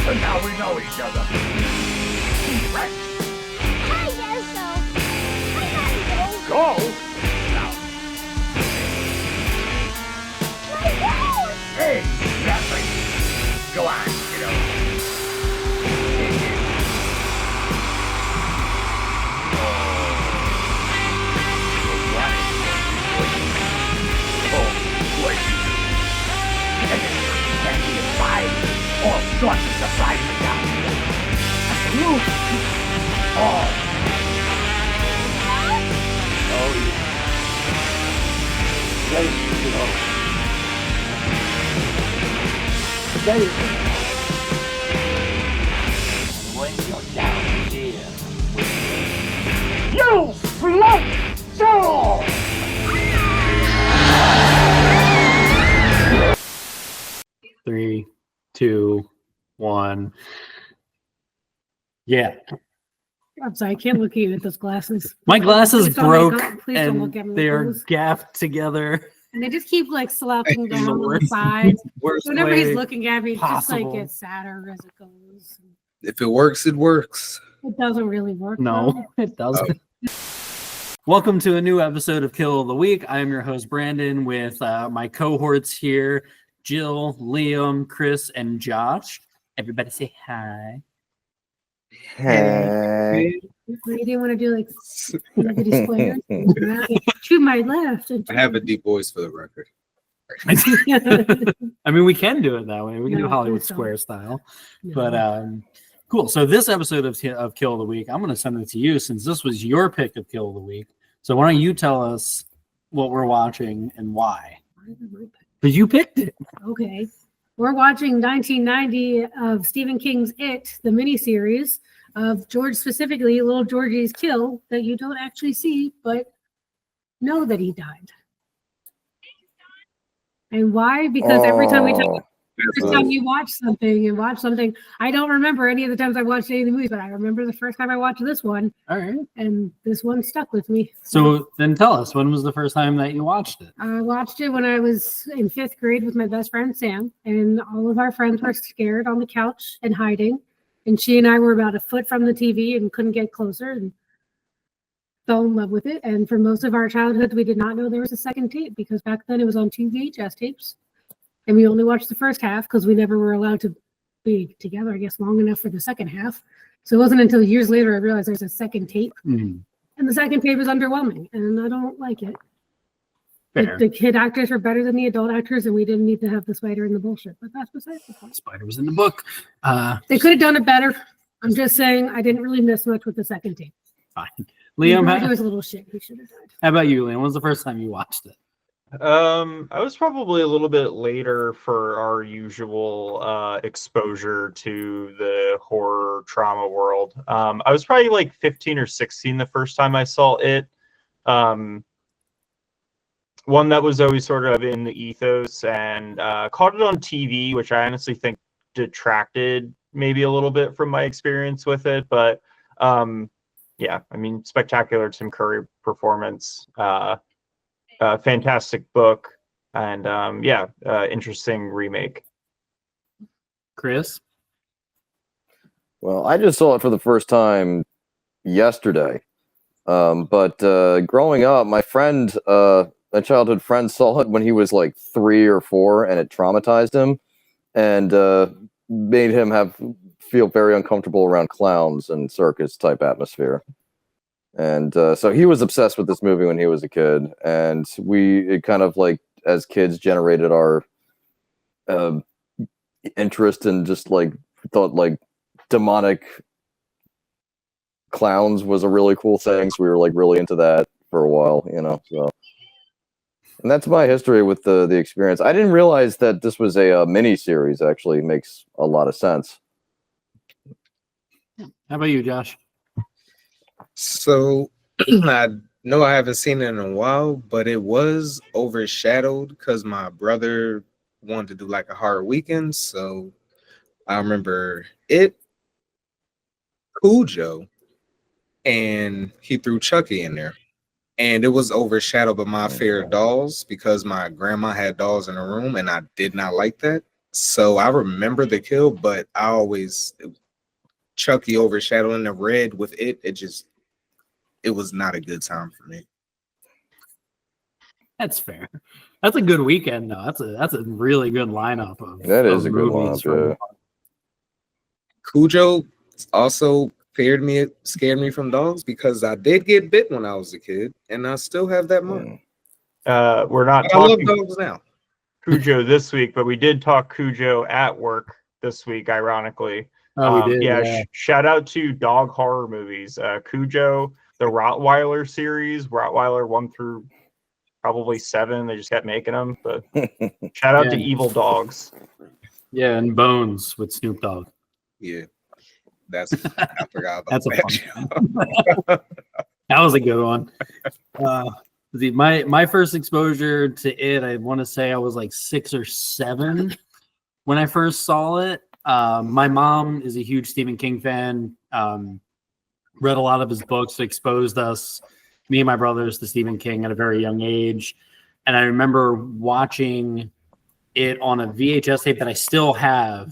And now we know each other. Right? I guess so. I gotta go. Go? Now. Let go! Hey, Jeffrey. Go on, kiddo. All sorts of surprises down here. Oh. Oh, yeah. Ready to go. Ready to go. And when you're down here with me, you float soul! Three, 2, 1. Yeah. I'm sorry, I can't look at you with those glasses. My glasses Please don't broke please don't and look at me with they are those. gapped together. And they just keep like slouching In the down on the worst- sides. Worst Whenever way he's looking at me, it just like possible. gets sadder as it goes. If it works, it works. It doesn't really work. No, it doesn't. Welcome to a new episode of Kill of the Week. I am your host, Brandon, with my cohorts here, Jill, Liam, Chris, and Josh. Everybody say hi. Hey. You didn't want to do like lickety square? To my left. And I have a deep voice for the record. I mean, we can do it that way. We can do No, Hollywood please don't. Square style. No. But cool. So this episode of Kill of the Week, I'm going to send it to you since this was your pick of Kill of the Week. So why don't you tell us what we're watching and why? Because you picked it. Okay. We're watching 1990 of Stephen King's It, the miniseries of George, specifically little Georgie's kill that you don't actually see, but know that he died. And why? Because every time we talk, first time you watch something, I don't remember any of the times I watched any of the movies, but I remember the first time I watched this one, All right. and this one stuck with me. So then tell us, when was the first time that you watched it? I watched it when I was in 5th grade with my best friend Sam, and all of our friends were scared on the couch and hiding. And she and I were about a foot from the TV and couldn't get closer and fell in love with it. And for most of our childhood, we did not know there was a second tape because back then it was on 2 VHS tapes. And we only watched the first half because we never were allowed to be together, I guess, long enough for the second half. So it wasn't until years later I realized there's a second tape. Mm, And the second tape is underwhelming, and I don't like it. fair. The kid actors were better than the adult actors, and we didn't need to have the spider in the bullshit. But that's besides the point. Spider was in the book. They could have done it better. I'm just saying I didn't really miss much with the second tape. Fine. Liam, He how, was a little shit. He should have died. how about you, Liam? When was the first time you watched it? I was probably a little bit later for our usual exposure to the horror trauma world. I was probably like 15 or 16 the first time I saw it. One that was always sort of in the ethos, and caught it on TV, which I honestly think detracted maybe a little bit from my experience with it. But yeah, I mean, spectacular Tim Curry performance. Fantastic book, and interesting remake. Chris? Well, I just saw it for the first time yesterday. But growing up, my friend, a childhood friend, saw it when he was like 3 or 4, and it traumatized him and made him feel very uncomfortable around clowns and circus type atmosphere. And so he was obsessed with this movie when he was a kid, and it kind of like, as kids, generated our interest in just like thought like demonic clowns was a really cool thing. So we were like really into that for a while, you know. So, and that's my history with the experience. I didn't realize that this was a mini series. Actually, makes a lot of sense. How about you, Josh? So I know I haven't seen it in a while, but it was overshadowed because my brother wanted to do like a horror weekend. So I remember it, Cujo, and he threw Chucky in there. And it was overshadowed by my fear of dolls because my grandma had dolls in her room, and I did not like that. So I remember the kill, but I always Chucky overshadowing the red with it. It was not a good time for me. That's fair. That's a good weekend, though. That's a really good lineup of That is of a good movies lineup, yeah. Cujo also scared me from dogs because I did get bit when I was a kid, and I still have that mark. We're not But I love talking dogs now. Cujo this week, but we did talk Cujo at work this week, ironically. Oh, we did. Yeah, shout out to dog horror movies. Cujo, the Rottweiler series, Rottweiler 1 through probably 7. They just kept making them. But shout out to Evil Dogs. Yeah, and Bones with Snoop Dogg. Yeah, I forgot about That's a that. That was a good one. My first exposure to it, I want to say I was like 6 or 7 when I first saw it. My mom is a huge Stephen King fan. Read a lot of his books, exposed us, me and my brothers, to Stephen King at a very young age. And I remember watching it on a VHS tape that I still have,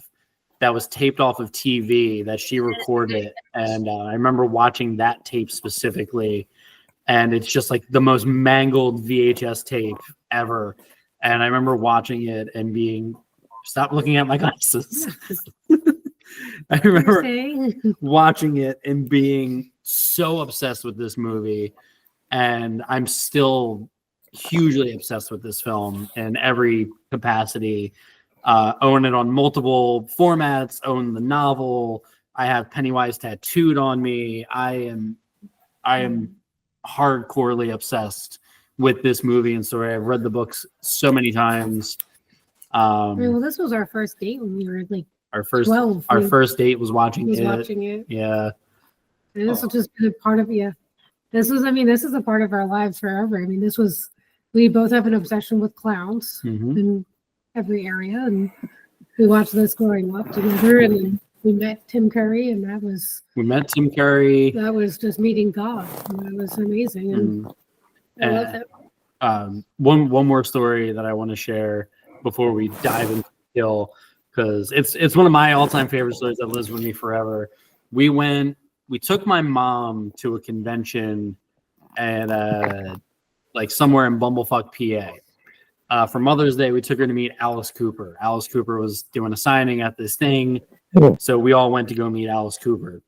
that was taped off of TV that she recorded. And I remember watching that tape specifically. And it's just like the most mangled VHS tape ever. And I remember watching it and being, stop looking at my glasses. I remember watching it and being so obsessed with this movie. And I'm still hugely obsessed with this film in every capacity. Own it on multiple formats, own the novel. I have Pennywise tattooed on me. I am hardcorely obsessed with this movie and story. I've read the books so many times. Well, this was our first date when we were like our first 12. Our first date was watching it. Yeah. And this will just be a part of This is a part of our lives forever. I mean, we both have an obsession with clowns in every area, and we watched this growing up together, and then we met Tim Curry, and that was just meeting God, and that was amazing. And I love it. One more story that I want to share before we dive into Kill, because it's one of my all-time favorite stories that lives with me forever. We took my mom to a convention at like somewhere in Bumblefuck, PA. For Mother's Day, we took her to meet Alice Cooper. Alice Cooper was doing a signing at this thing, so we all went to go meet Alice Cooper.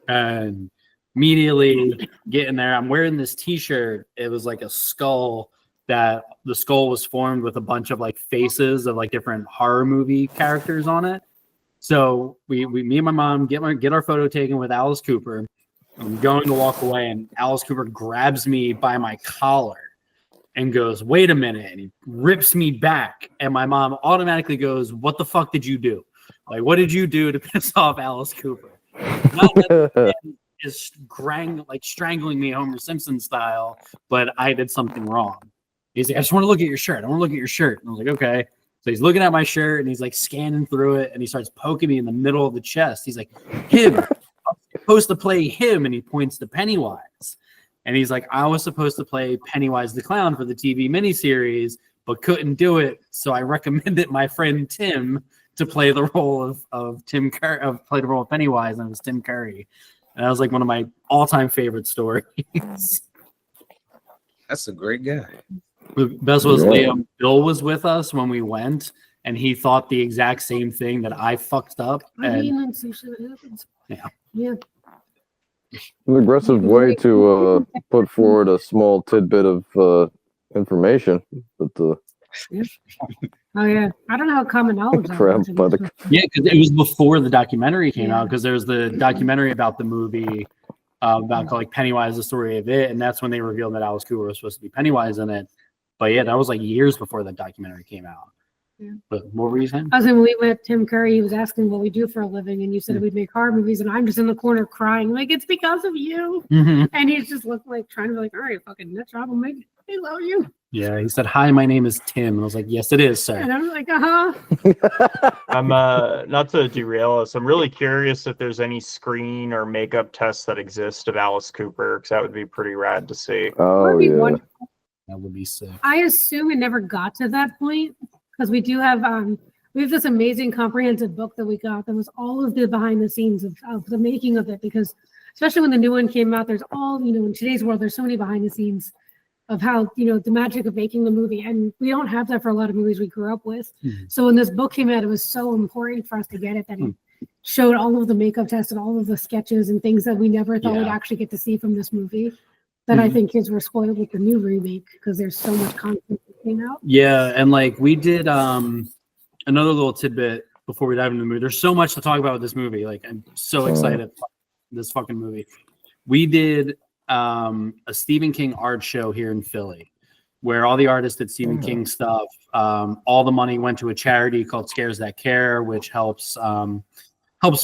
And immediately getting there, I'm wearing this T-shirt. It was like a skull, that the skull was formed with a bunch of like faces of like different horror movie characters on it. So me and my mom get our photo taken with Alice Cooper. I'm going to walk away, and Alice Cooper grabs me by my collar and goes, "Wait a minute," and he rips me back. And my mom automatically goes, "What the fuck did you do? Like, what did you do to piss off Alice Cooper?" Not that the man is strangling me Homer Simpson style, but I did something wrong. He's like, "I just want to look at your shirt. I want to look at your shirt." And I was like, "Okay." So he's looking at my shirt and he's like scanning through it, and he starts poking me in the middle of the chest. He's like, "Him, I'm supposed to play him," and he points to Pennywise. And he's like, "I was supposed to play Pennywise the Clown for the TV miniseries, but couldn't do it. So I recommended my friend Tim to play the role of Tim Curry, play the role of Pennywise, and it was Tim Curry." And that was like one of my all-time favorite stories. That's a great guy. The best was Liam. Bill was with us when we went, and he thought the exact same thing, that I fucked up. And some shit happens. Yeah. An aggressive way to put forward a small tidbit of information. But Oh yeah, I don't know how common knowledge. Crap, because it was before the documentary came out. Because there was the documentary about the movie, about like Pennywise, the story of it, and that's when they revealed that Alice Cooper was supposed to be Pennywise in it. But yeah, that was like years before the documentary came out. Yeah. But what were you saying? I was when we met Tim Curry, he was asking what we do for a living, and you said we'd make horror movies, and I'm just in the corner crying, like, it's because of you. And he's just looked like trying to be like, all right, fucking that's Rob, I love you. Yeah, he said, "Hi, my name is Tim." And I was like, "Yes, it is, sir." And I was like, I'm not to derail us. I'm really curious if there's any screen or makeup tests that exist of Alice Cooper, because that would be pretty rad to see. Oh yeah, that would be sick. I assume it never got to that point, because we do have we have this amazing comprehensive book that we got that was all of the behind the scenes of the making of it, because especially when the new one came out, there's all, in today's world, there's so many behind the scenes of how, the magic of making the movie. And we don't have that for a lot of movies we grew up with. Mhm. So when this book came out, it was so important for us to get it, that it showed all of the makeup tests and all of the sketches and things that we never thought we'd actually get to see from this movie. That I think kids were spoiled with the new remake, because there's so much content that came out. Yeah, and like we did another little tidbit before we dive into the movie. There's so much to talk about with this movie. Like, I'm so excited for this fucking movie. We did a Stephen King art show here in Philly, where all the artists did Stephen King stuff. All the money went to a charity called Scares That Care, which helps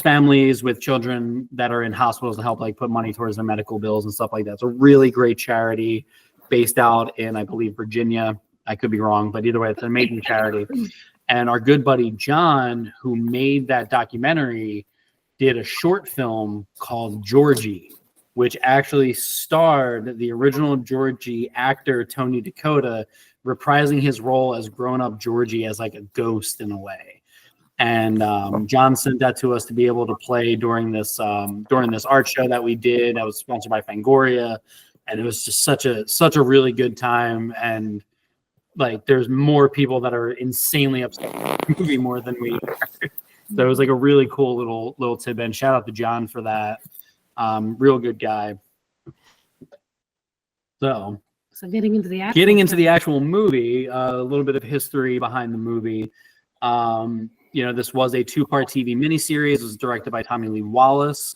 families with children that are in hospitals to help like put money towards their medical bills and stuff like that. It's a really great charity based out in, I believe, Virginia. I could be wrong, but either way, it's an amazing charity. And our good buddy John, who made that documentary, did a short film called Georgie, which actually starred the original Georgie actor Tony Dakota reprising his role as grown-up Georgie as like a ghost in a way. And John sent that to us to be able to play during this art show that we did. That was sponsored by Fangoria, and it was just such a really good time. And like, there's more people that are insanely upset with the movie more than we are. So it was like a really cool little tidbit. And shout out to John for that. Real good guy. So getting into the actual movie, a little bit of history behind the movie. This was a 2-part TV miniseries. It was directed by Tommy Lee Wallace.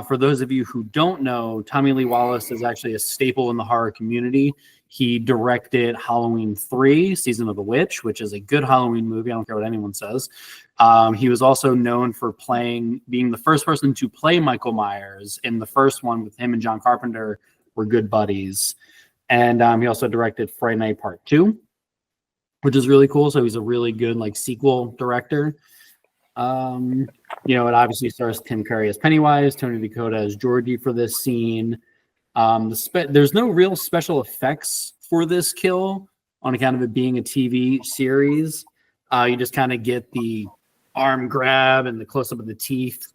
For those of you who don't know, Tommy Lee Wallace is actually a staple in the horror community. He directed Halloween 3, Season of the Witch, which is a good Halloween movie. I don't care what anyone says. He was also known for being the first person to play Michael Myers in the first one. With him and John Carpenter were good buddies. And he also directed Friday Night Part 2, which is really cool. So he's a really good like sequel director. It obviously stars Tim Curry as Pennywise, Tony Dakota as Georgie for this scene. There's no real special effects for this kill on account of it being a TV series. You just kind of get the arm grab and the close-up of the teeth.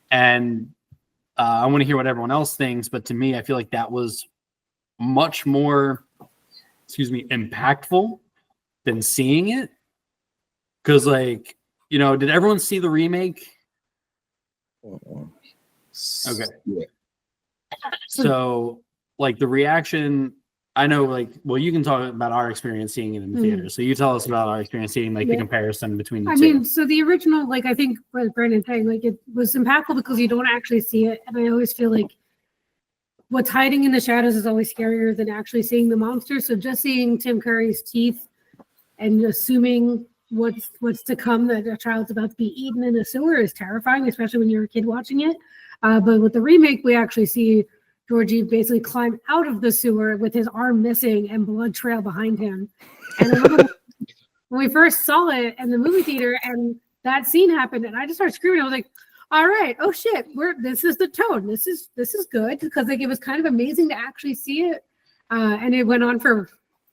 And I want to hear what everyone else thinks, but to me, I feel like that was much more, impactful than seeing it. Because, like, did everyone see the remake? Okay. Yeah. So, like, the reaction, I know, like, well, you can talk about our experience seeing it in the theater. So you tell us about our experience seeing, like, the comparison between the two. I mean, so the original, like, I think what Brandon's saying, like, it was impactful because you don't actually see it. And I always feel like what's hiding in the shadows is always scarier than actually seeing the monster. So just seeing Tim Curry's teeth and assuming what's to come, that a child's about to be eaten in a sewer, is terrifying, especially when you're a kid watching it. But with the remake, we actually see Georgie basically climb out of the sewer with his arm missing and blood trail behind him. And I remember when we first saw it in the movie theater and that scene happened, and I just started screaming. I was like, all right, oh shit, this is the tone. This is good, because like it was kind of amazing to actually see it. And it went on for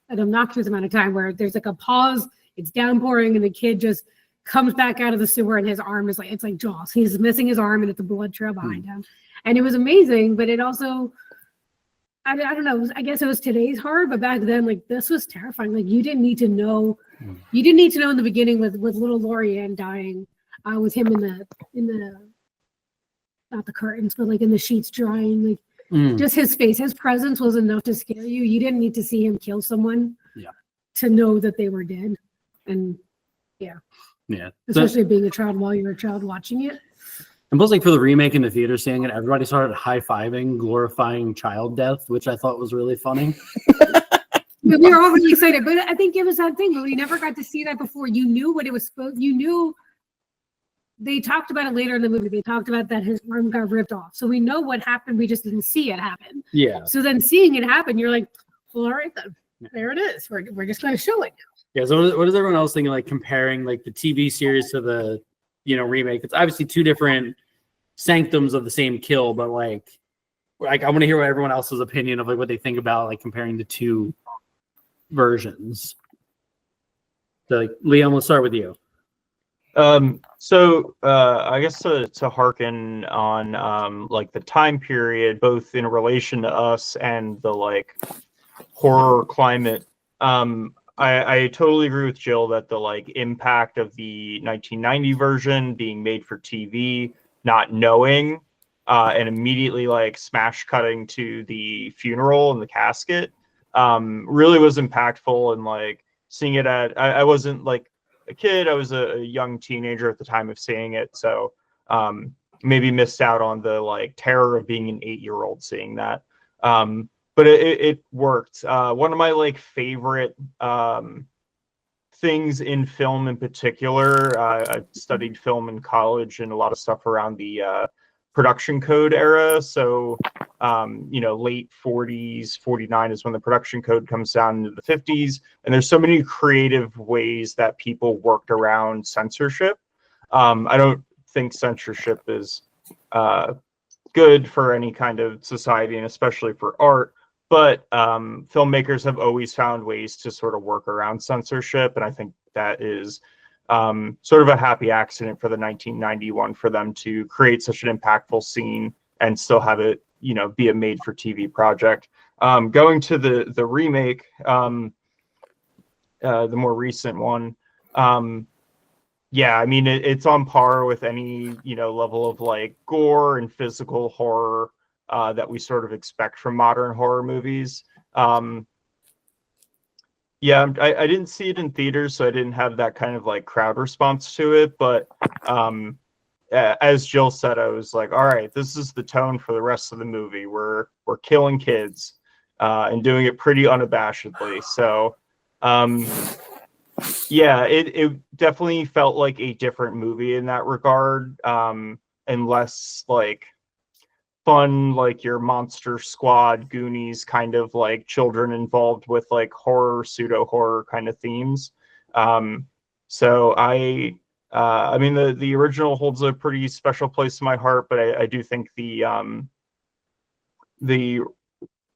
an obnoxious amount of time where there's like a pause, it's downpouring, and the kid just comes back out of the sewer and his arm is like, it's like Jaws. He's missing his arm and it's a blood trail behind him. And it was amazing, but it also, I don't know, I guess it was today's horror, but back then, like, this was terrifying. Like, you didn't need to know in the beginning with little Lorianne dying, with him in the not the curtains, but like in the sheets drying, like just his face, his presence was enough to scare you. You didn't need to see him kill someone to know that they were dead. And especially being a child while you're a child watching it. And plus, like, for the remake in the theater, seeing it, everybody started high-fiving, glorifying child death, which I thought was really funny. We were all really excited, but I think it was that thing, but we never got to see that before. You knew what it was supposed. You knew. They talked about it later in the movie. They talked about that his arm got ripped off, so we know what happened. We just didn't see it happen. Yeah. So then seeing it happen, you're like, well, all right then, there it is. We're just going to show it now. Yeah. So what does everyone else think of, like, comparing like the TV series to the remake? It's obviously two different sanctums of the same kill, but like I want to hear what everyone else's opinion of like what they think about like comparing the two versions. So, like, Liam, let's start with you. I guess to harken on like the time period, both in relation to us and the like horror climate. I totally agree with Jill that the like impact of the 1990 version being made for TV, not knowing, and immediately like smash cutting to the funeral and the casket, really was impactful. And like seeing it I wasn't like a kid, I was a young teenager at the time of seeing it, so maybe missed out on the like terror of being an 8-year-old seeing that. But it worked. One of my like favorite things in film in particular, I studied film in college and a lot of stuff around the production code era. So, late 40s, 49 is when the production code comes down into the 50s. And there's so many creative ways that people worked around censorship. I don't think censorship is good for any kind of society, and especially for art. But filmmakers have always found ways to sort of work around censorship, and I think that is sort of a happy accident for the 1991 for them to create such an impactful scene and still have it, be a made-for-TV project. Going to the remake, the more recent one, yeah, I mean it's on par with any level of like gore and physical horror that we sort of expect from modern horror movies. Yeah, I didn't see it in theaters, so I didn't have that kind of like crowd response to it. But as Jill said, I was like, all right, this is the tone for the rest of the movie. We're killing kids and doing it pretty unabashedly. So yeah, it definitely felt like a different movie in that regard, and less like fun, like your Monster Squad, Goonies kind of like children involved with like horror, pseudo horror kind of themes. So I mean the original holds a pretty special place in my heart, but I do think the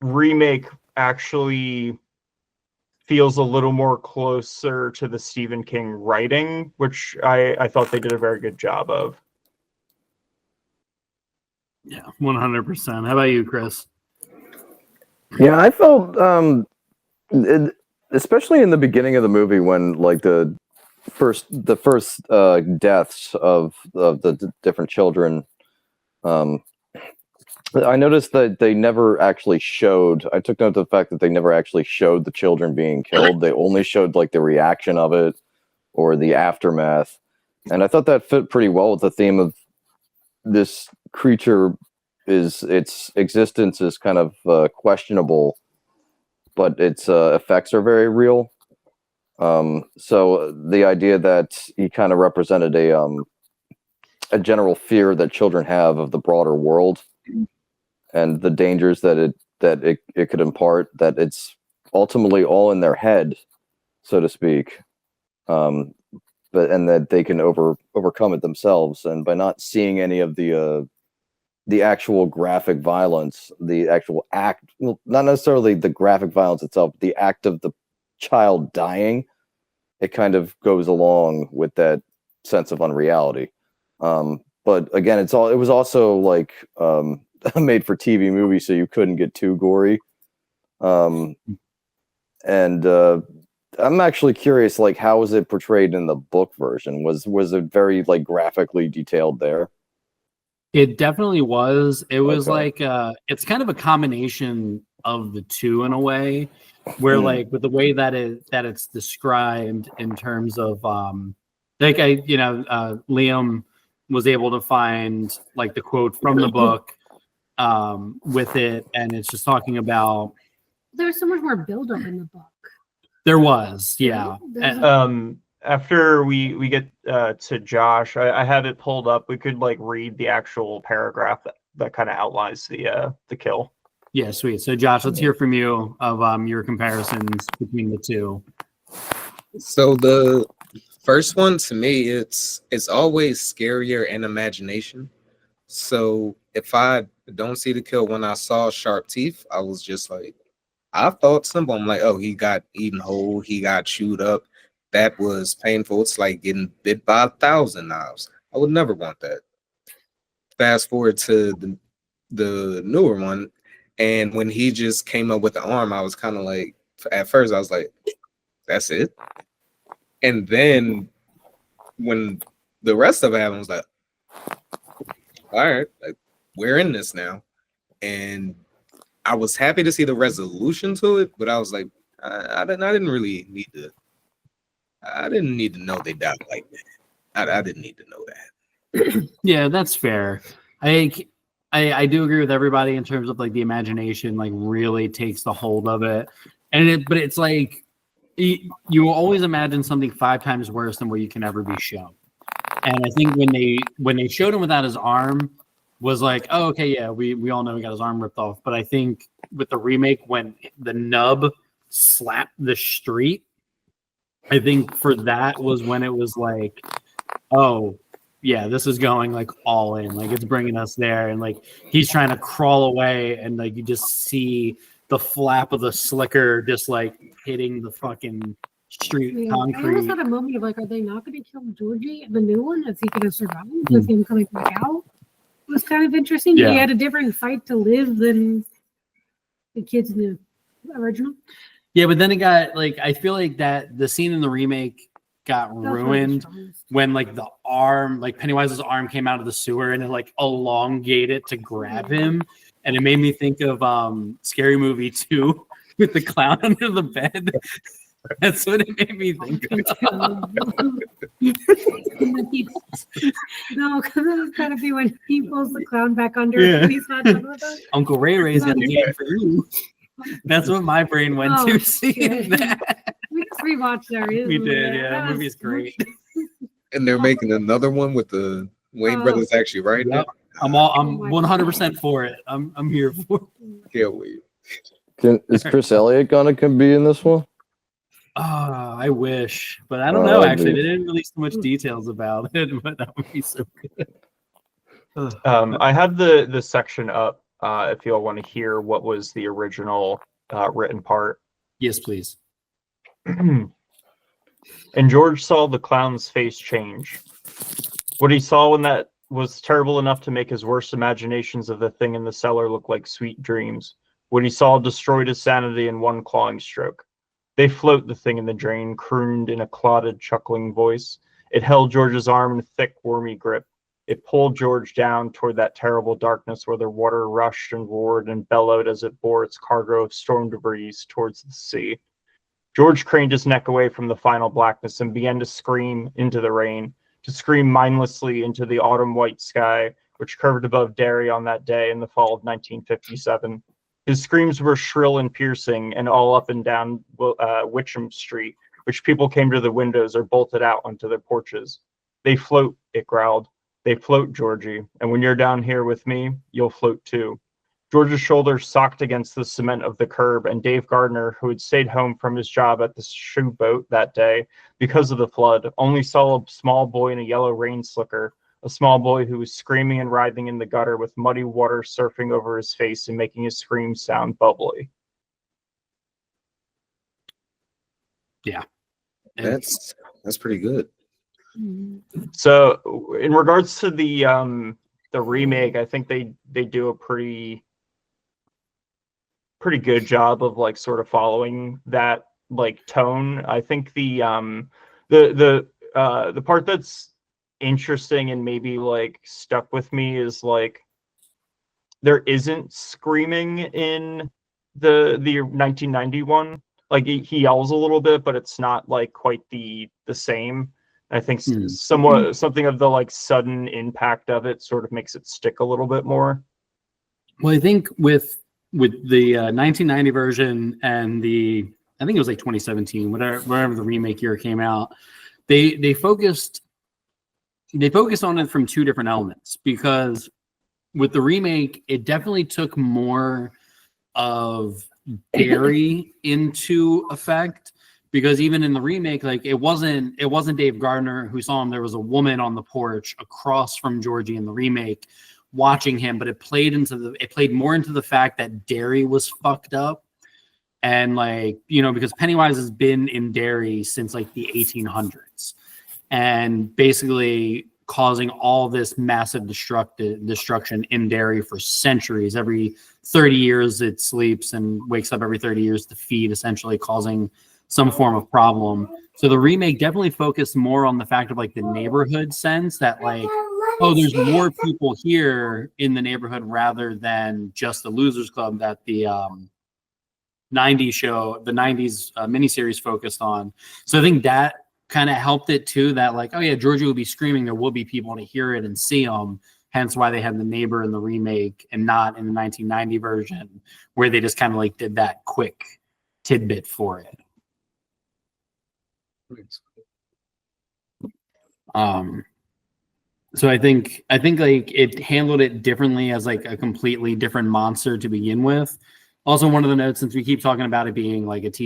remake actually feels a little more closer to the Stephen King writing, which I thought they did a very good job of. Yeah, 100%. How about you, Chris? Yeah, I felt, especially in the beginning of the movie when like the first deaths of the different children. I noticed that they never actually showed. I took note of the fact that they never actually showed the children being killed. They only showed like the reaction of it or the aftermath, and I thought that fit pretty well with the theme of this creature. Its existence is kind of questionable, but its effects are very real. So the idea that he kind of represented a general fear that children have of the broader world and the dangers that it could impart, that it's ultimately all in their head, so to speak. And that they can overcome it themselves, and by not seeing any of the actual graphic violence, the actual act, well, not necessarily the graphic violence itself, the act of the child dying, it kind of goes along with that sense of unreality. But again, it was also like a made for TV movie, so you couldn't get too gory. And I'm actually curious, like, how was it portrayed in the book version? Was it very like graphically detailed there? It definitely was. It was Okay. like it's kind of a combination of the two in a way, where like with the way that it's described in terms of Liam was able to find like the quote from the book with it, and it's just talking about There was so much more buildup in the book. there was, yeah. After we get to Josh, I have it pulled up. We could like read the actual paragraph that kind of outlines the kill. Yeah, sweet. So Josh, let's hear from you of your comparisons between the two. So the first one, to me, it's always scarier in imagination. So if I don't see the kill, when I saw sharp teeth, I was just like, I thought simple. I'm like, oh, he got eaten whole, he got chewed up. that was painful. It's like getting bit by 1,000 knives. I would never want that. Fast forward to the newer one, and when he just came up with the arm, I was kind of like, at first I was like, that's it. And then when the rest of it happened, I was like, all right, like, we're in this now. And I was happy to see the resolution to it, but I was like, I didn't really need to. I didn't need to know they died like that. I didn't need to know that. Yeah, that's fair. I do agree with everybody in terms of like the imagination like really takes the hold of it, but it's like you always imagine something 5 times worse than what you can ever be shown. And I think when they showed him without his arm was like, oh, okay, yeah, we all know he got his arm ripped off. But I think with the remake, when the nub slapped the street, I think for that was when it was like, oh, yeah, this is going like all in. Like it's bringing us there. And like he's trying to crawl away and like you just see the flap of the slicker just like hitting the fucking street concrete. I almost had a moment of like, are they not going to kill Georgie, the new one? Is he going to survive with him coming back out? It was kind of interesting. Yeah. He had a different fight to live than the kids in the original. Yeah, but then it got like, I feel like that the scene in the remake got ruined when like the arm, like Pennywise's arm came out of the sewer and it like elongated to grab him. And it made me think of Scary Movie 2 with the clown under the bed. That's what it made me think of. No, because it was kind of be when he pulls the clown back under. Yeah. And he's not done with it. Uncle Ray Ray's got a game for you. That's what my brain went to seeing that. We just rewatched that. We did, yeah. That movie's great. And they're making another one with the Wayne brothers actually right now. I'm 100% for it. I'm here for it. Can't wait. Is Chris Elliott gonna be in this one? I wish, but I don't know. Actually, they didn't release too much details about it, but that would be so good. I have the section up if y'all want to hear what was the original written part. Yes, please. And George saw the clown's face change. What he saw when that was terrible enough to make his worst imaginations of the thing in the cellar look like sweet dreams. What he saw destroyed his sanity in one clawing stroke. They float the thing in the drain, crooned in a clotted, chuckling voice. It held George's arm in a thick, wormy grip. It pulled George down toward that terrible darkness where the water rushed and roared and bellowed as it bore its cargo of storm debris towards the sea. George craned his neck away from the final blackness and began to scream into the rain, to scream mindlessly into the autumn white sky, which curved above Derry on that day in the fall of 1957. His screams were shrill and piercing, and all up and down Witcham Street, which people came to the windows or bolted out onto their porches. They float, it growled. They float, Georgie, and when you're down here with me, you'll float too. George's shoulders socked against the cement of the curb, and Dave Gardner, who had stayed home from his job at the shoe boat that day because of the flood, only saw a small boy in a yellow rain slicker, a small boy who was screaming and writhing in the gutter with muddy water surfing over his face and making his scream sound bubbly. Yeah. That's pretty good. So in regards to the remake, I think they do a pretty good job of like sort of following that like tone. I think the part that's interesting and maybe like stuck with me is like there isn't screaming in the 1991. Like he yells a little bit, but it's not like quite the same. I think somewhat something of the like sudden impact of it sort of makes it stick a little bit more. Well, I think with the 1990 version and I think it was like 2017, whatever the remake year came out, they focused on it from two different elements, because with the remake, it definitely took more of Derry into effect. Because even in the remake, like it wasn't Dave Gardner who saw him. There was a woman on the porch across from Georgie in the remake watching him, but it played more into the fact that Derry was fucked up. And like, because Pennywise has been in Derry since like the 1800s, and basically causing all this massive destruction in Derry for centuries. Every 30 years it sleeps and wakes up every 30 years to feed, essentially causing some form of problem. So the remake definitely focused more on the fact of like the neighborhood sense, that like, oh, there's more people here in the neighborhood rather than just the Losers Club that the 90s miniseries focused on. So I think that kind of helped it too, that like, oh yeah, Georgie will be screaming, there will be people to hear it and see them, hence why they had the neighbor in the remake and not in the 1990 version, where they just kind of like did that quick tidbit for it. So I think like it handled it differently as like a completely different monster to begin with. Also, one of the notes, since we keep talking about it being like it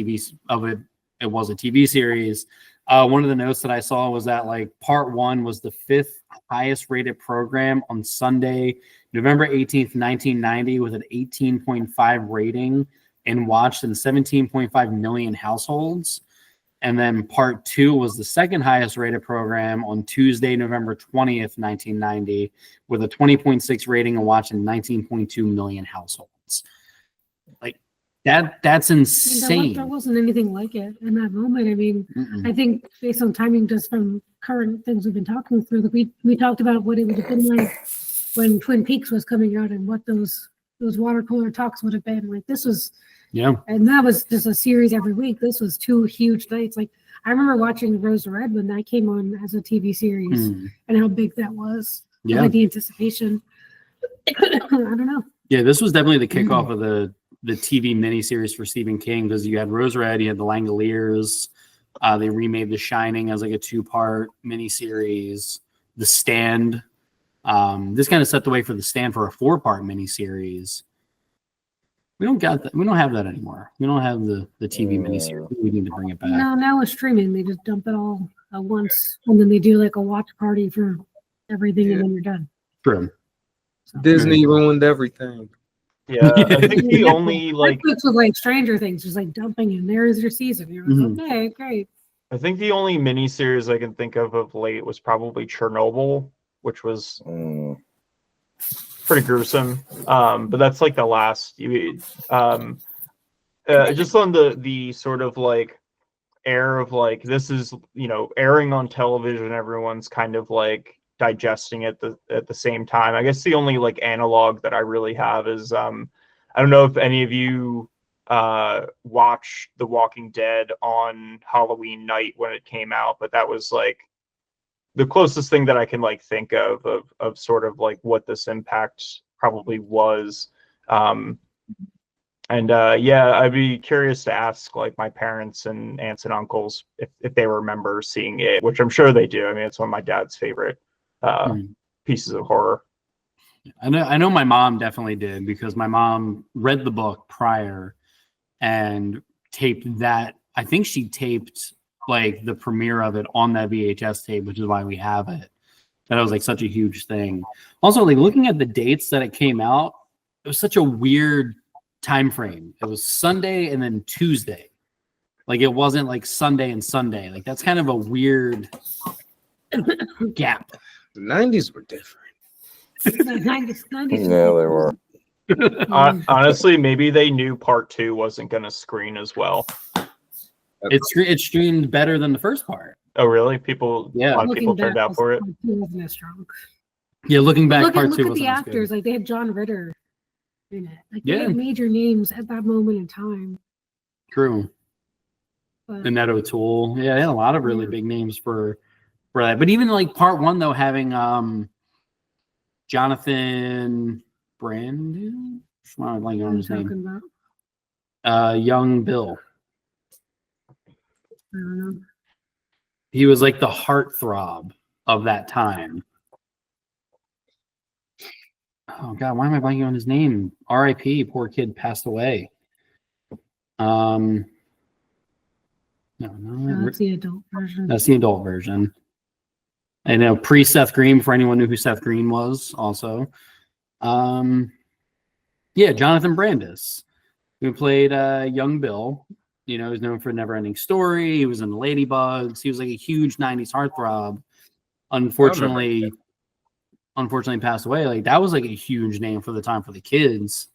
was a TV series. One of the notes that I saw was that like part 1 was the 5th highest rated program on Sunday, November 18th, 1990, with an 18.5 rating and watched in 17.5 million households. And then part 2 was the 2nd highest rated program on Tuesday, November 20th, 1990, with a 20.6 rating and watched in 19.2 million households. Like that's insane. There wasn't anything like it in that moment. I mean, I think based on timing, just from current things we've been talking through, that we talked about what it would have been like when Twin Peaks was coming out and what those water cooler talks would have been. Like this was, and that was just a series every week. This was 2 huge nights. Like I remember watching Rose Red when that came on as a TV series and how big that was. Yeah, like the anticipation. I don't know. Yeah, this was definitely the kickoff of the TV miniseries for Stephen King, because you had Rose Red, you had The Langoliers. They remade The Shining as like a 2-part miniseries. The Stand. This kind of set the way for The Stand for a 4-part miniseries. We don't got that. We don't have that anymore. We don't have the TV miniseries. We need to bring it back. No, now with streaming, they just dump it all at once, and then they do like a watch party for everything, and then you're done. True. So, Disney ruined everything. Yeah, I think the only like Netflix was like Stranger Things, just like dumping in. There's your season. You're like, okay, great. I think the only miniseries I can think of late was probably Chernobyl, which was pretty gruesome. But that's like the last. Just on the sort of like air of like, this is airing on television. Everyone's kind of like digesting it at the same time. I guess the only like analog that I really have is I don't know if any of you watched The Walking Dead on Halloween night when it came out, but that was like the closest thing that I can like think of sort of like what this impact probably was. I'd be curious to ask like my parents and aunts and uncles if they remember seeing it, which I'm sure they do. I mean, it's one of my dad's favorite pieces of horror. I know my mom definitely did, because my mom read the book prior and taped that. I think she taped like the premiere of it on that VHS tape, which is why we have it. That was like such a huge thing. Also, like looking at the dates that it came out, it was such a weird time frame. It was Sunday and then Tuesday. Like it wasn't like Sunday and Sunday. Like that's kind of a weird gap. The 90s were different. Yeah, they were. Honestly, maybe they knew part 2 wasn't going to screen as well. It streamed better than the first part. Oh, really? A lot of people turned out for it. Wasn't as strong. Yeah, looking back, Look part 2 at wasn't the as actors. good. Like they had John Ritter in it. Like they Yeah. had major names at that moment in time. True. But Annette O'Toole. Yeah, they had a lot of really big names for that. But even like part 1 though, having Jonathan Brandon. I'm blanking on his name. Young Bill. I don't know. He was like the heartthrob of that time. Oh God, why am I blanking on his name? R.I.P. Poor kid passed away. No, That's the adult version. that's the adult version. I know pre Seth Green, for anyone knew who Seth Green was, also. Yeah, Jonathan Brandis. who played young Bill. You know, he's known for Never Ending Story. He was in Ladybugs. He was like a huge 90s heartthrob. Unfortunately passed away. Like that was like a huge name for the time for the kids,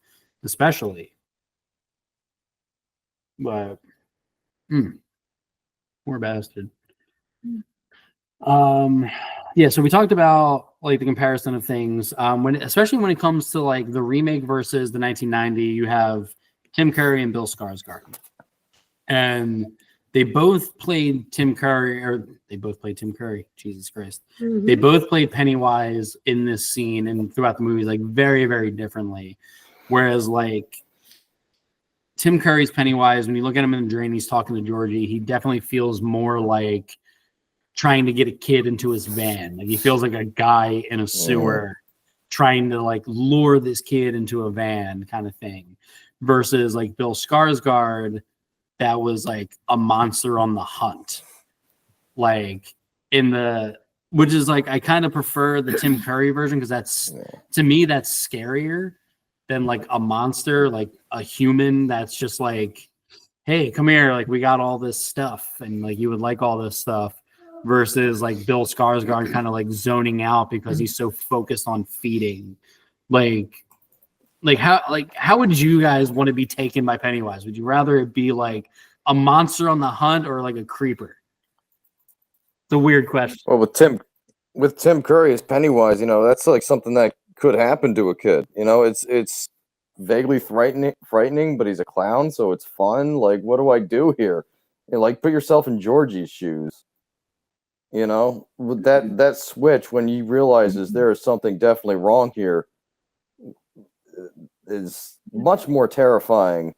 especially. But poor bastard. Yeah, so we talked about like the comparison of things. Especially when it comes to like the remake versus the 1990, you have Tim Curry and Bill Skarsgård. And they both played Tim Curry. Jesus Christ. Mhm. They both played Pennywise in this scene and throughout the movie, like very, very differently. Whereas like Tim Curry's Pennywise, when you look at him in the drain, he's talking to Georgie, he definitely feels more like trying to get a kid into his van. Like he feels like a guy in a sewer trying to like lure this kid into a van kind of thing. Versus like Bill Skarsgård, that was like a monster on the hunt. Like which is like I kind of prefer the Tim Curry version because that's to me that's scarier than like a monster, like a human that's just like, hey, come here, like we got all this stuff and like you would like all this stuff, versus like Bill Skarsgård kind of like zoning out because he's so focused on feeding. Like how would you guys want to be taken by Pennywise? Would you rather it be like a monster on the hunt or like a creeper? It's a weird question. Well, with Tim Curry as Pennywise, you know, that's like something that could happen to a kid. You know, it's vaguely frightening, but he's a clown, so it's fun. Like, what do I do here? You know, like, put yourself in Georgie's shoes. You know, with that switch when he realizes there is something definitely wrong here is much more terrifying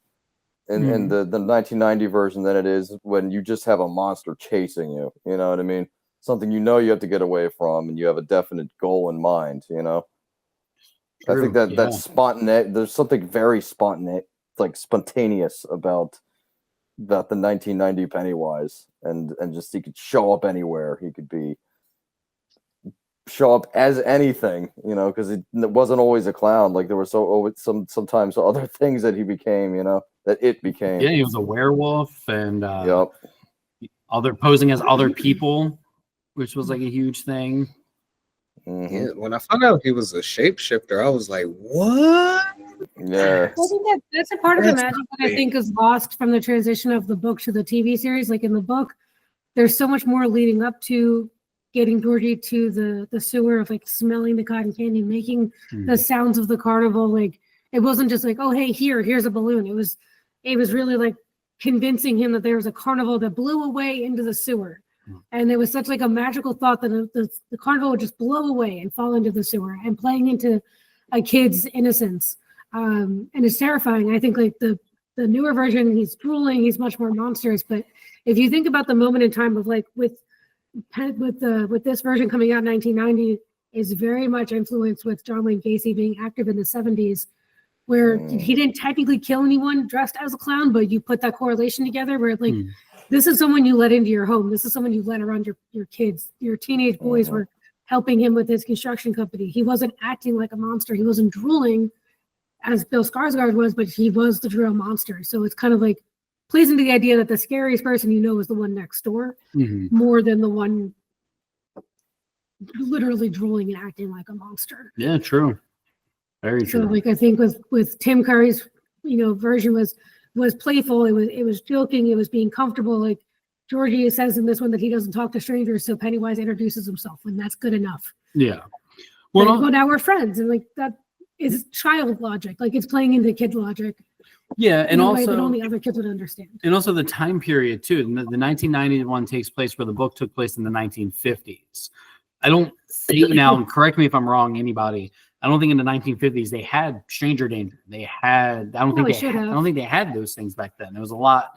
in the 1990 version than it is when you just have a monster chasing you. You know what I mean? Something you know you have to get away from, and you have a definite goal in mind. You know, I think that's spontaneous. There's something very spontaneous about the 1990 Pennywise, and just he could show up anywhere. He could show up as anything, you know, because it wasn't always a clown. Like there were sometimes other things that he became, you know, that it became. Yeah, he was a werewolf and posing as other people, which was like a huge thing. Mm-hmm. Yeah, when I found out he was a shapeshifter, I was like, what? Yeah. I think that's a part of the magic that I think is lost from the transition of the book to the TV series. Like in the book, there's so much more leading up to getting Georgie to the sewer, of like smelling the cotton candy, making the sounds of the carnival. Like it wasn't just like, oh hey, here's a balloon. It was really like convincing him that there was a carnival that blew away into the sewer. And it was such like a magical thought that the carnival would just blow away and fall into the sewer, and playing into a kid's innocence. And it's terrifying. I think like the newer version, he's drooling, he's much more monstrous. But if you think about the moment in time of like with this version coming out in 1990, is very much influenced with John Wayne Gacy being active in the 70s, where he didn't technically kill anyone dressed as a clown, but you put that correlation together where like this is someone you let into your home. This is someone you let around your kids. Your teenage boys were helping him with his construction company. He wasn't acting like a monster. He wasn't drooling as Bill Skarsgård was, but he was the real monster. So it's kind of like plays into the idea that the scariest person you know is the one next door, more than the one literally drooling and acting like a monster. Yeah, true. Very true. So like I think with Tim Curry's, you know, version was playful. It was joking. It was being comfortable. Like Georgie says in this one that he doesn't talk to strangers, so Pennywise introduces himself, and that's good enough. Yeah. Well, now we're friends, and like that is child logic. Like it's playing into kid logic. Yeah, and also that only other kids would understand. And also the time period too. The 1990 one takes place where the book took place in the 1950s. I don't think now. Correct me if I'm wrong. Anybody. I don't think in the 1950s they had stranger danger. They had. I don't think they had those things back then. It was a lot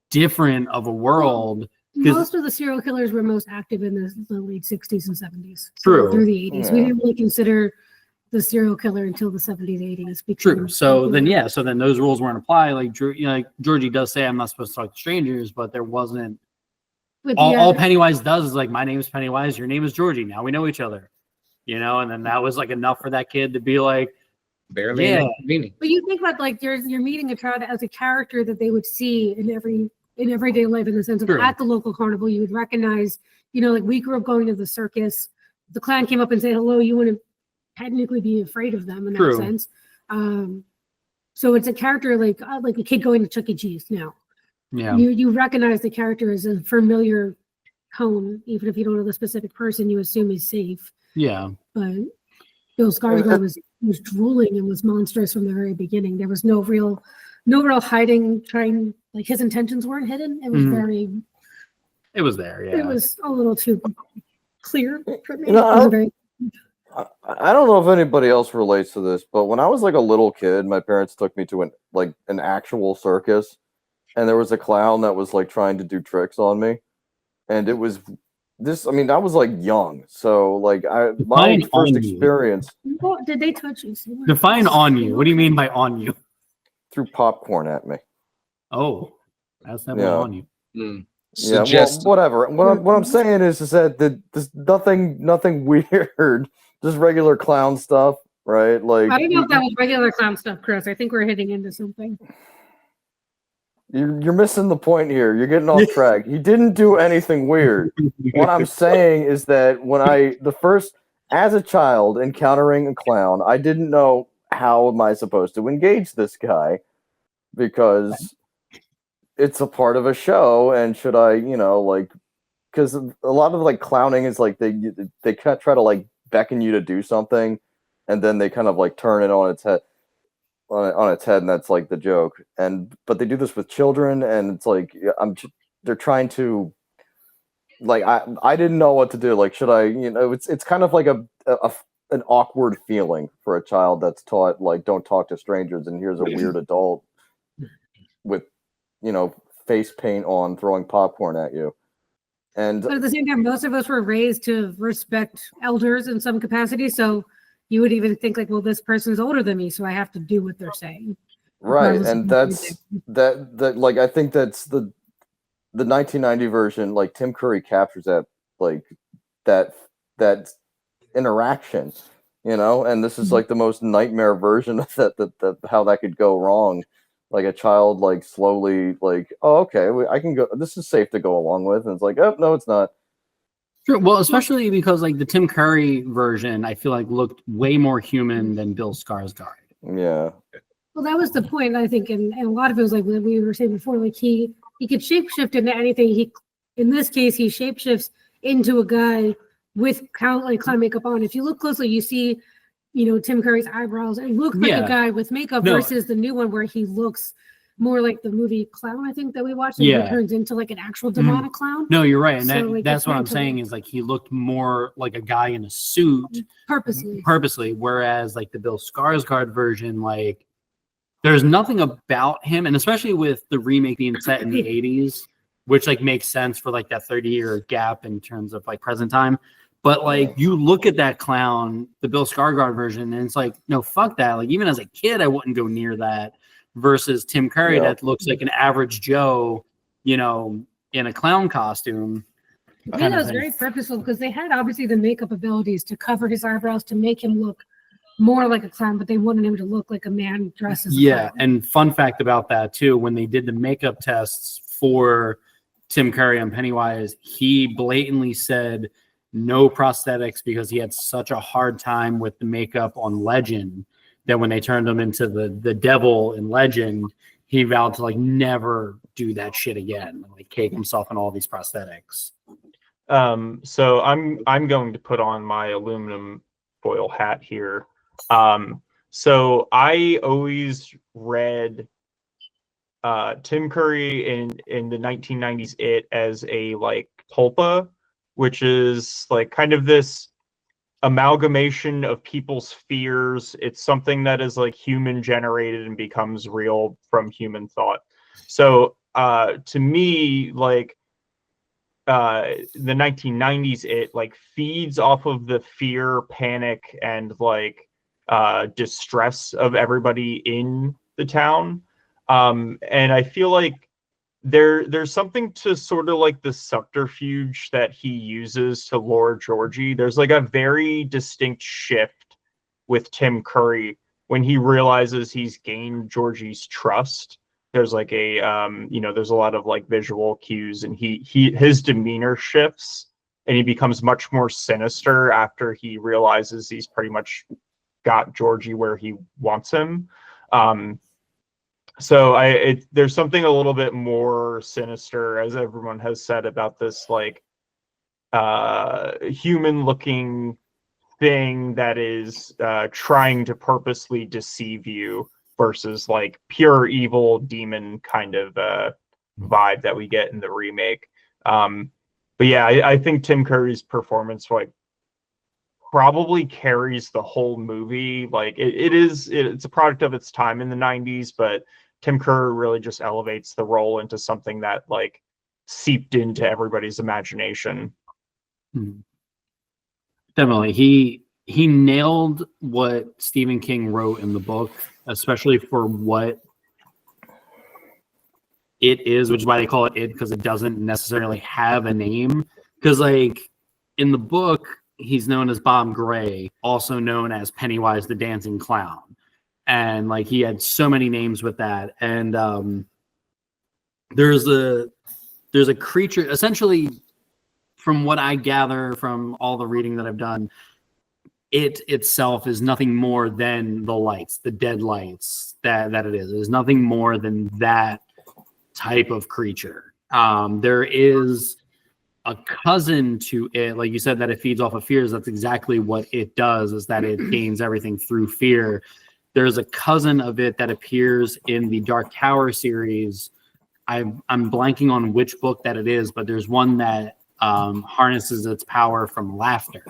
different of a world. Most of the serial killers were most active in the late 60s and 70s. True. Through the 80s, we didn't really consider the serial killer until the 70s, 80s. True. So then those rules weren't applied. Like, you know, like Georgie does say, I'm not supposed to talk to strangers, but there wasn't. All Pennywise does is like, my name is Pennywise, your name is Georgie. Now we know each other, you know. And then that was like enough for that kid to be like, barely Yeah. meaning. But you think about like you're meeting a child as a character that they would see in everyday life, in the sense of True. at the local carnival, you would recognize, like we grew up going to the circus. The clown came up and said hello, you wouldn't technically be afraid of them in that True. sense. So it's a character like a kid going to Chuck E. Cheese now. Yeah. You recognize the character as a familiar tone, even if you don't know the specific person, you assume he's safe. Yeah. But Bill Skarsgård was drooling and was monstrous from the very beginning. There was no real hiding, trying, like his intentions weren't hidden. It was Mhm. It was there, yeah. it was a little too clear for me. You know, It was very- I don't know if anybody else relates to this, but when I was like a little kid, my parents took me to an actual circus, and there was a clown that was like trying to do tricks on me, and it was this. I mean, I was like young, so like my Define first on you. experience What, did they touch you? Define on you. What do you mean by on you? threw popcorn at me. Oh, that's definitely Yeah. on you. Yeah, well, Suggest whatever. What I'm saying is that there's nothing weird, just regular clown stuff, right? Like I don't know if that was regular clown stuff, Chris. I think we're hitting into something. you're missing the point here. You're getting off track. He didn't do anything weird. What I'm saying is that as a child encountering a clown, I didn't know how am I supposed to engage this guy, because it's a part of a show, and should I, because a lot of like clowning is like they kind of try to like beckon you to do something, and then they kind of like turn it on its head, and that's like the joke. But they do this with children, and it's like they're trying to, like, I didn't know what to do. Like, should I, it's kind of like an awkward feeling for a child that's taught like don't talk to strangers, and here's a weird adult with face paint on throwing popcorn at you. And But at the same time, most of us were raised to respect elders in some capacity. So you would even think like, well, this person's older than me, so I have to do what they're saying. right, Regardless and of that's that like I think that's the 1990 version. Like Tim Curry captures that, like that interaction, and this is like the most nightmare version of that how that could go wrong. Like a child like slowly like, oh, okay, I can go, this is safe to go along with, and it's like, oh no, it's not. True. Well, especially because like the Tim Curry version, I feel like looked way more human than Bill Skarsgård. Yeah. Well, that was the point, I think, and a lot of it was like what we were saying before, like he could shapeshift into anything. In this case, he shapeshifts into a guy with clown makeup on. If you look closely, you see, Tim Curry's eyebrows. It looks like a guy with makeup versus the new one where he looks more like the movie Clown, I think, that we watched. And he turns into like an actual demonic clown. No, you're right, and So, like, that's it's what I'm meant to saying is like he looked more like a guy in a suit purposely. whereas like the Bill Skarsgård version, like there's nothing about him, and especially with the remake being set in the 80s, which like makes sense for like that 30-year gap in terms of like present time. But like you look at that clown, the Bill Skarsgård version, and it's like, no, fuck that. Like even as a kid, I wouldn't go near that. Versus Tim Curry, that looks like an average Joe, in a clown costume. Yeah, that was very purposeful because they had obviously the makeup abilities to cover his eyebrows to make him look more like a clown, but they wanted him to look like a man dressed as a clown. And fun fact about that too, when they did the makeup tests for Tim Curry on Pennywise, he blatantly said no prosthetics because he had such a hard time with the makeup on Legend that when they turned him into the devil in Legend, he vowed to like never do that shit again, like cake himself in all these prosthetics. So I'm going to put on my aluminum foil hat here. So I always read Tim Curry in the 1990s It as a like tulpa, which is like kind of this amalgamation of people's fears. It's something that is like human generated and becomes real from human thought. So to me, like the 1990s It like feeds off of the fear, panic, and like distress of everybody in the town. And I feel like there's something to sort of like the subterfuge that he uses to lure Georgie. There's like a very distinct shift with Tim Curry when he realizes he's gained Georgie's trust, there's like a there's a lot of like visual cues, and his demeanor shifts, and he becomes much more sinister after he realizes he's pretty much got Georgie where he wants him. So there's something a little bit more sinister, as everyone has said, about this like human looking thing that is trying to purposely deceive you versus like pure evil demon kind of vibe that we get in the remake. But yeah, I think Tim Curry's performance like probably carries the whole movie. Like it's a product of its time in the 90s, but Tim Curry really just elevates the role into something that like seeped into everybody's imagination. Definitely. He nailed what Stephen King wrote in the book, especially for what it is, which is why they call it because it doesn't necessarily have a name. Because like in the book, he's known as Bob Gray, also known as Pennywise the Dancing Clown. And like he had so many names with that. And there's a creature, essentially, from what I gather from all the reading that I've done, it itself is nothing more than the lights, the dead lights that it is. It is nothing more than that type of creature. There is a cousin to it, like you said, that it feeds off of fears. That's exactly what it does, is that it gains everything through fear. There's a cousin of it that appears in the Dark Tower series. I'm blanking on which book that it is, but there's one that harnesses its power from laughter.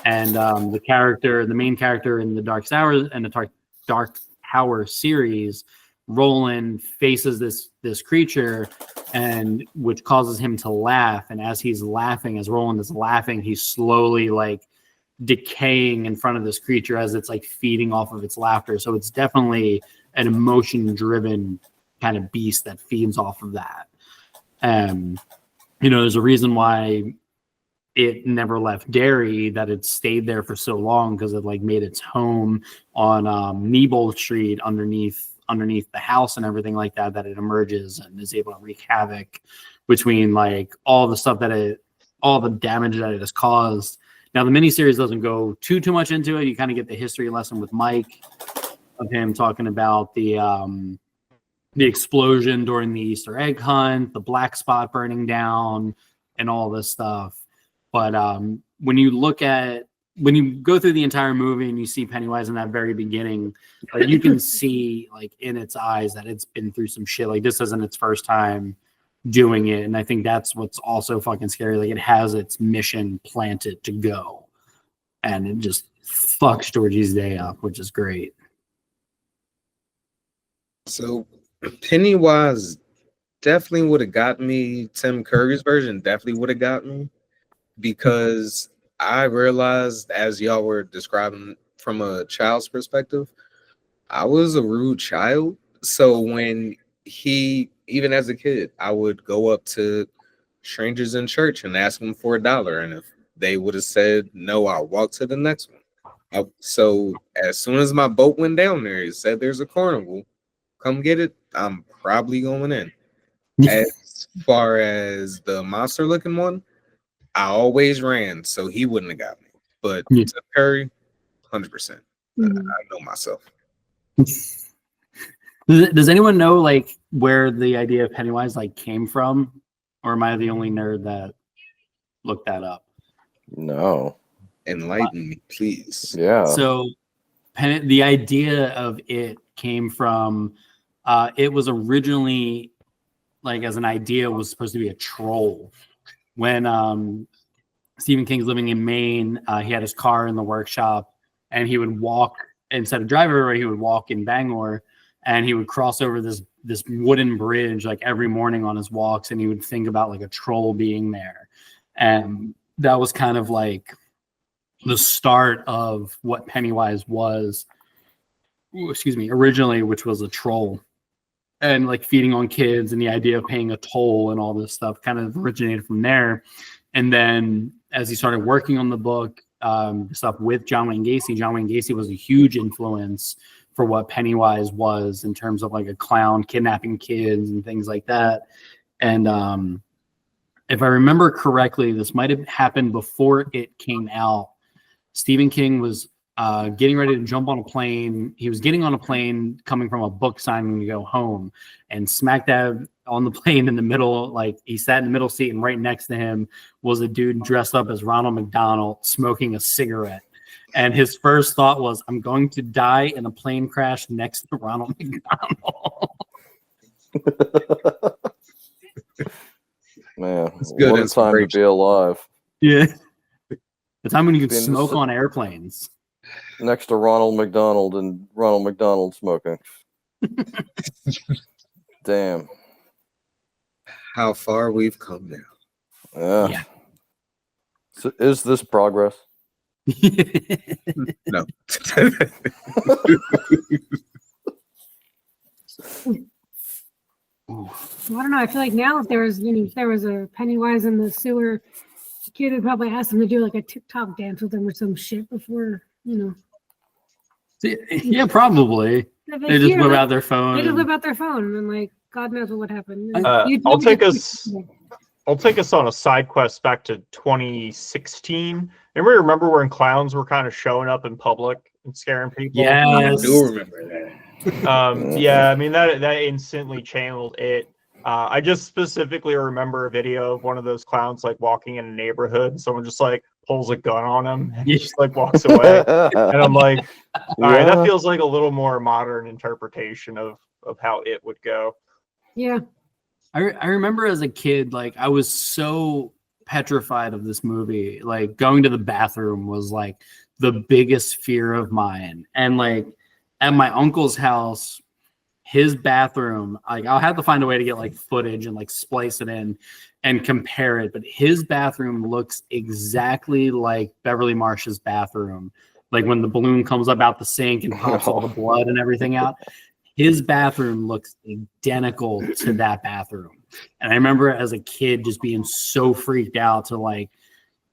And the main character in the Dark Tower and the Dark Tower series, Roland faces this creature, and which causes him to laugh. And as Roland is laughing, he's slowly like decaying in front of this creature as it's like feeding off of its laughter. So it's definitely an emotion-driven kind of beast that feeds off of that. There's a reason why it never left Derry, that it stayed there for so long, because it like made its home on Nebold Street underneath the house and everything like that it emerges and is able to wreak havoc between like all the damage that it has caused. Now the miniseries doesn't go too much into it. You kind of get the history lesson with Mike of him talking about the explosion during the Easter egg hunt, the black spot burning down, and all this stuff. But when you go through the entire movie and you see Pennywise in that very beginning, you can see like in its eyes that it's been through some shit. Like this isn't its first time doing it. And I think that's what's also fucking scary. Like it has its mission planted to go, and it just fucks Georgie's day up, which is great. So Pennywise definitely would have got me. Tim Curry's version definitely would have got me, because I realized, as y'all were describing from a child's perspective, I was a rude child. So when even as a kid, I would go up to strangers in church and ask them for $1. And if they would have said no, I'll walk to the next one. So as soon as my boat went down there, it said there's a carnival, come get it, I'm probably going in. As far as the monster looking one, I always ran, so he wouldn't have got me. But Tim Curry, 100%. I know myself. Does anyone know like where the idea of Pennywise like came from, or am I the only nerd that looked that up? No. Enlighten me, please. Yeah. So the idea of it came from it was originally, like as an idea, was supposed to be a troll. When Stephen King's living in Maine, he had his car in the workshop, and he would walk, instead of drive everywhere, he would walk in Bangor, and he would cross over this wooden bridge like every morning on his walks, and he would think about like a troll being there. And that was kind of like the start of what Pennywise was, originally, which was a troll. And like feeding on kids, and the idea of paying a toll and all this stuff kind of originated from there. And then as he started working on the book, stuff with John Wayne Gacy. John Wayne Gacy was a huge influence for what Pennywise was in terms of like a clown kidnapping kids and things like that. And if I remember correctly, this might have happened before it came out. Stephen King was getting ready to jump on a plane. He was getting on a plane coming from a book signing to go home, and smack dab on the plane in the middle, like he sat in the middle seat, and right next to him was a dude dressed up as Ronald McDonald smoking a cigarette. And his first thought was, I'm going to die in a plane crash next to Ronald McDonald. Man, It's good what a time to be alive. Yeah. The time when you could Being smoke just- on airplanes. Next to Ronald McDonald and Ronald McDonald smoking. Damn. How far we've come now. Yeah. So is this progress? No. Well, I don't know. I feel like now if there was, if there was a Pennywise in the sewer, the kid would probably ask them to do like a TikTok dance with them or some shit before, Yeah, probably. They just whip out their phone. They just whip out their phone and like God knows what would happen. I'll take us on a side quest back to 2016. Remember when clowns were kind of showing up in public and scaring people? I Yes. do remember that. Yeah, I mean that instantly channeled it. I just specifically remember a video of one of those clowns like walking in a neighborhood, and someone just like pulls a gun on him and he just like walks away. And I'm like, all right, that feels like a little more modern interpretation of how it would go. Yeah. I remember as a kid, like I was so petrified of this movie. Like going to the bathroom was like the biggest fear of mine. And like at my uncle's house, his bathroom, like I'll have to find a way to get like footage and like splice it in and compare it. But his bathroom looks exactly like Beverly Marsh's bathroom. Like when the balloon comes up out the sink and pops all the blood and everything out. His bathroom looks identical to that bathroom. And I remember as a kid just being so freaked out to like,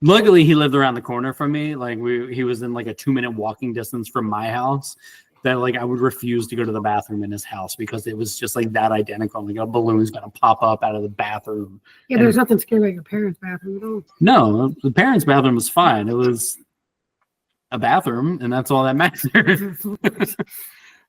luckily he lived around the corner from me. Like he was in like a 2-minute walking distance from my house, that like I would refuse to go to the bathroom in his house because it was just like that identical. Like a balloon's gonna pop up out of the bathroom. Yeah, there's nothing scary about your parents' bathroom at all. No, the parents' bathroom was fine. It was a bathroom, and that's all that mattered.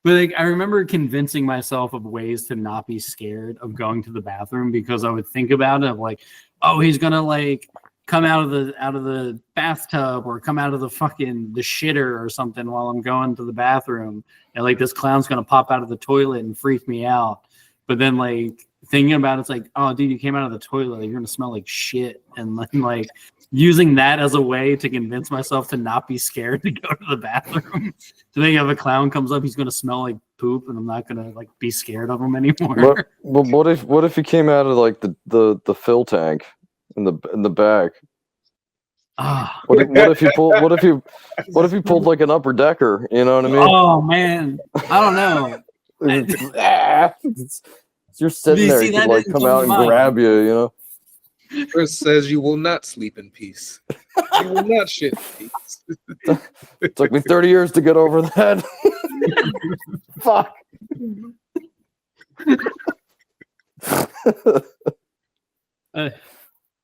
But like I remember convincing myself of ways to not be scared of going to the bathroom because I would think about it of like, oh, he's gonna like come out of the bathtub or come out of the shitter or something while I'm going to the bathroom, and like this clown's gonna pop out of the toilet and freak me out. But then like thinking about it's like, oh dude, you came out of the toilet, like, you're gonna smell like shit. And then like using that as a way to convince myself to not be scared to go to the bathroom. So then if a clown comes up, he's gonna smell like poop, and I'm not gonna like be scared of him anymore. But what if he came out of like the fill tank in the back? Ah. What if he pulled like an upper decker? You know what I mean? Oh man, I don't know. You're sitting You there, see he that could like in come out and mind. grab you. You know. Chris says you will not sleep in peace. You will not shit in peace. It took me 30 years to get over that. Fuck.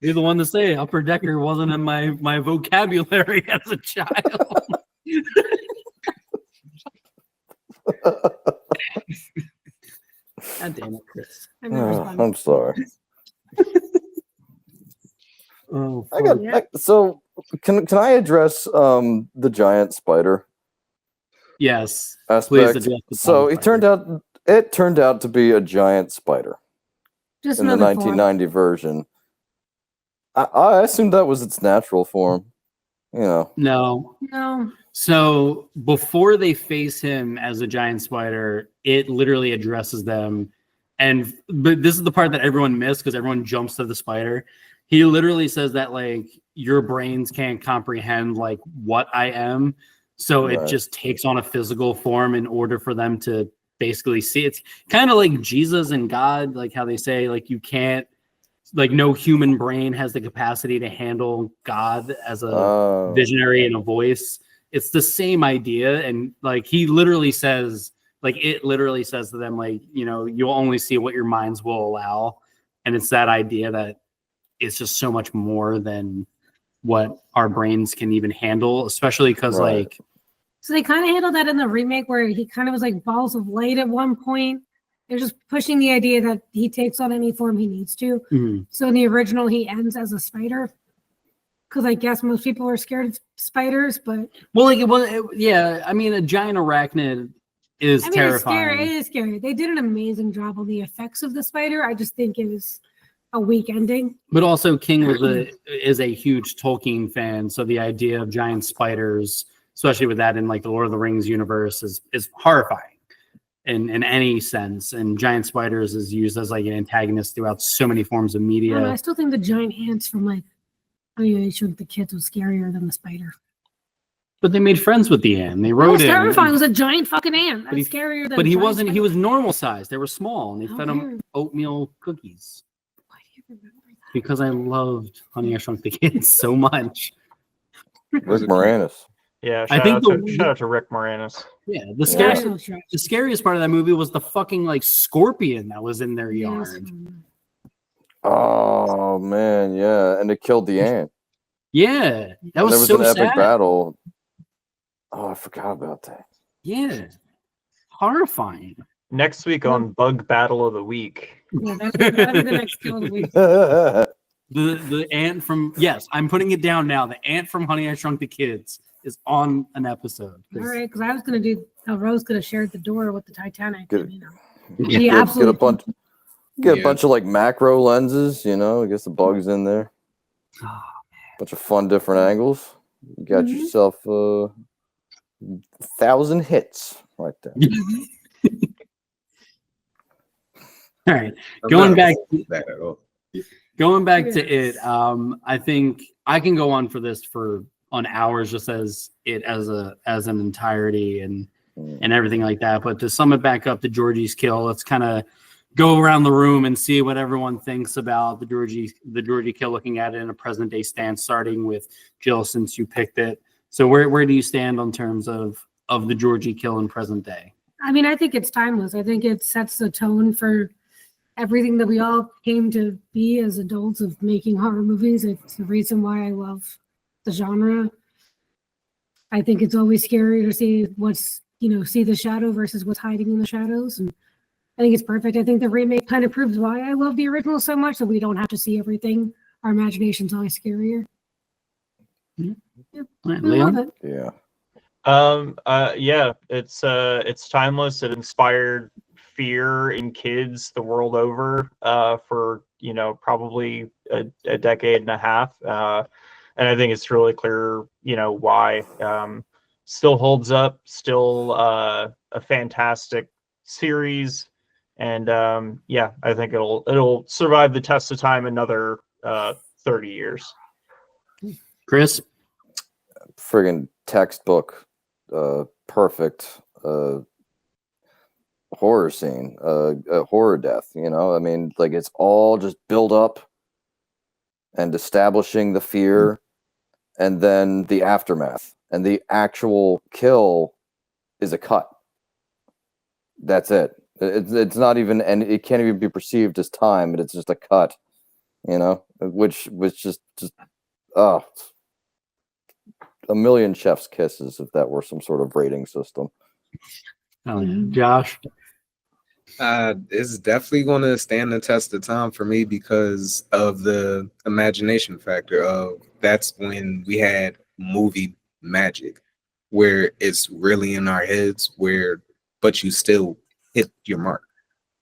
You're the one to say upper decker wasn't in my vocabulary as a child. God damn it, Chris. I'm sorry. Oh, So can I address the giant spider yes. aspect? address the So giant it turned out to be a giant spider Just in the another form. 1990 version. I assumed that was its natural form. You know. No. So before they face him as a giant spider, it literally addresses them. But this is the part that everyone missed because everyone jumps to the spider. He literally says that like your brains can't comprehend like what I am. So Right. it just takes on a physical form in order for them to basically see. It's kind of like Jesus and God, like how they say like you can't like no human brain has the capacity to handle God as a visionary and a voice. It's the same idea, and like he literally says, like it literally says to them, like, you know, you'll only see what your minds will allow, and it's that idea that it's just so much more than what our brains can even handle, especially because like. So they kind of handled that in the remake where he kind of was like balls of light at one point. They're just pushing the idea that he takes on any form he needs to. Mhm. So in the original, he ends as a spider. Because I guess most people are scared of spiders, but Well, like yeah. I mean, a giant arachnid is terrifying. It is scary. They did an amazing job on the effects of the spider. I just think it was a weak ending. But also, King is a huge Tolkien fan, so the idea of giant spiders, especially with that in like the Lord of the Rings universe, is horrifying in any sense. And giant spiders is used as like an antagonist throughout so many forms of media. I still think the giant ants from like I Shrunk the Kids was scarier than the spider. But they made friends with the ant. They It rode was in. terrifying. It was a giant fucking ant. That's But he- scarier than. But he giant wasn't. He spider. was normal sized. They were small, and they I fed don't him care. oatmeal cookies. Why do you remember that? Because I loved Honey, I Shrunk the Kids so much. Rick Moranis. Yeah, I shout think out to Rick Moranis. Yeah, I scariest, don't know, the scariest part of that movie was the fucking like scorpion that was in their Yes. yard. Oh man, yeah, and it killed the ant. Yeah, that There was was so an epic sad. battle. Oh, I forgot about that. Yeah, horrifying. Next week on Bug Battle of the Week. Yeah, that'd be the next kill of the week. The ant from I'm putting it down now. The ant from Honey, I Shrunk the Kids is on an episode. All right, because I was gonna do. Rose could have shared the door with the Titanic. Good. And, you know, Yeah. he Get a absolutely. bunch. Get a bunch of like macro lenses, you know, get the bugs in there. Bunch of fun different angles. You got Mhm. yourself 1,000 hits right there. All right, I'm going not back. opposed to that at all. Going back to Yes. it, I think I can go on for this on hours just as an entirety and everything like that. But to sum it back up to Georgie's kill, let's kind of go around the room and see what everyone thinks about the Georgie kill, looking at it in a present day stance, starting with Jill, since you picked it. So where do you stand on terms of the Georgie kill in present day? I mean, I think it's timeless. I think it sets the tone for everything that we all came to be as adults of making horror movies. It's the reason why I love the genre. I think it's always scarier to see see the shadow versus what's hiding in the shadows. And I think it's perfect. I think the remake kind of proves why I love the original so much, that we don't have to see everything. Our imagination's always scarier. All right, I love Leon? it. Yeah. Yeah, it's timeless. It inspired fear in kids the world over for probably a decade and a half, and I think it's really clear why. Still holds up, still a fantastic series, and I think it'll survive the test of time another 30 years. Chris? Friggin' textbook, perfect horror scene, a horror death. You know, I mean, like it's all just build up and establishing the fear, and then the aftermath, and the actual kill is a cut. That's it. It's not even, and it can't even be perceived as time, but it's just a cut. You know, which was just a million chef's kisses if that were some sort of rating system. Oh, yeah. Josh? It's definitely going to stand the test of time for me because of the imagination factor of that's when we had movie magic where it's really in our heads but you still hit your mark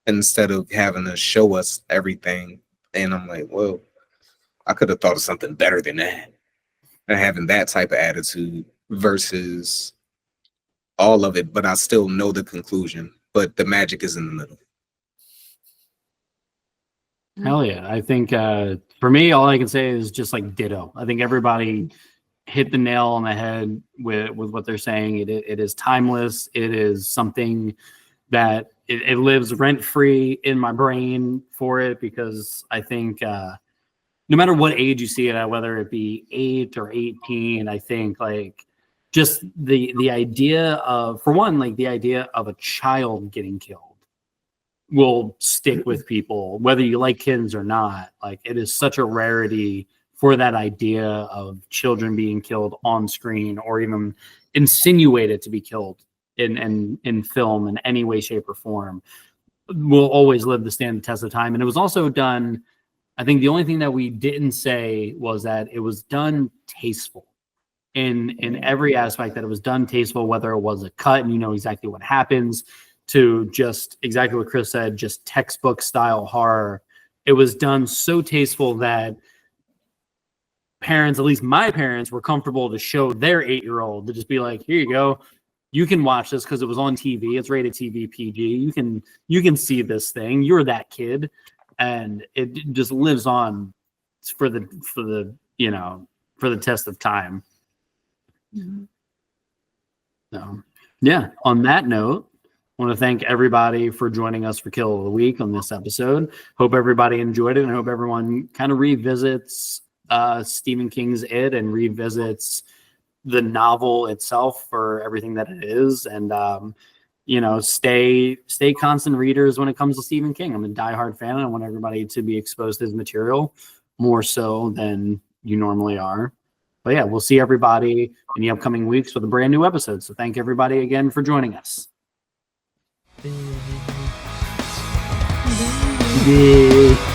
instead of having to show us everything. And I'm like, well, I could have thought of something better than that. And having that type of attitude versus all of it, but I still know the conclusion, but the magic is in the middle. Hell yeah. I think for me, all I can say is just like ditto. I think everybody hit the nail on the head with what they're saying. It is timeless. It is something that it lives rent free in my brain for it, because I think no matter what age you see it at, whether it be 8 or 18, I think like just the idea of, for one, like the idea of a child getting killed will stick with people, whether you like kids or not. Like, it is such a rarity for that idea of children being killed on screen, or even insinuated to be killed in film in any way, shape, or form, will always live to stand the test of time. And it was also done, I think the only thing that we didn't say was that it was done tasteful in every aspect, that it was done tasteful, whether it was a cut and you know exactly what happens, to just exactly what Chris said, just textbook style horror. It was done so tasteful that parents, at least my parents, were comfortable to show their 8-year-old, to just be like, here you go, you can watch this because it was on TV. It's rated TV PG. You can see this thing. You're that kid, and it just lives on for the test of time. Mhm. So, yeah. On that note, I want to thank everybody for joining us for Kill of the Week on this episode. Hope everybody enjoyed it, and I hope everyone kind of revisits Stephen King's It and revisits the novel itself for everything that it is, and stay constant readers when it comes to Stephen King. I'm a diehard fan, and I want everybody to be exposed to his material more so than you normally are. But yeah, we'll see everybody in the upcoming weeks with a brand new episode. So thank everybody again for joining us. Yeah.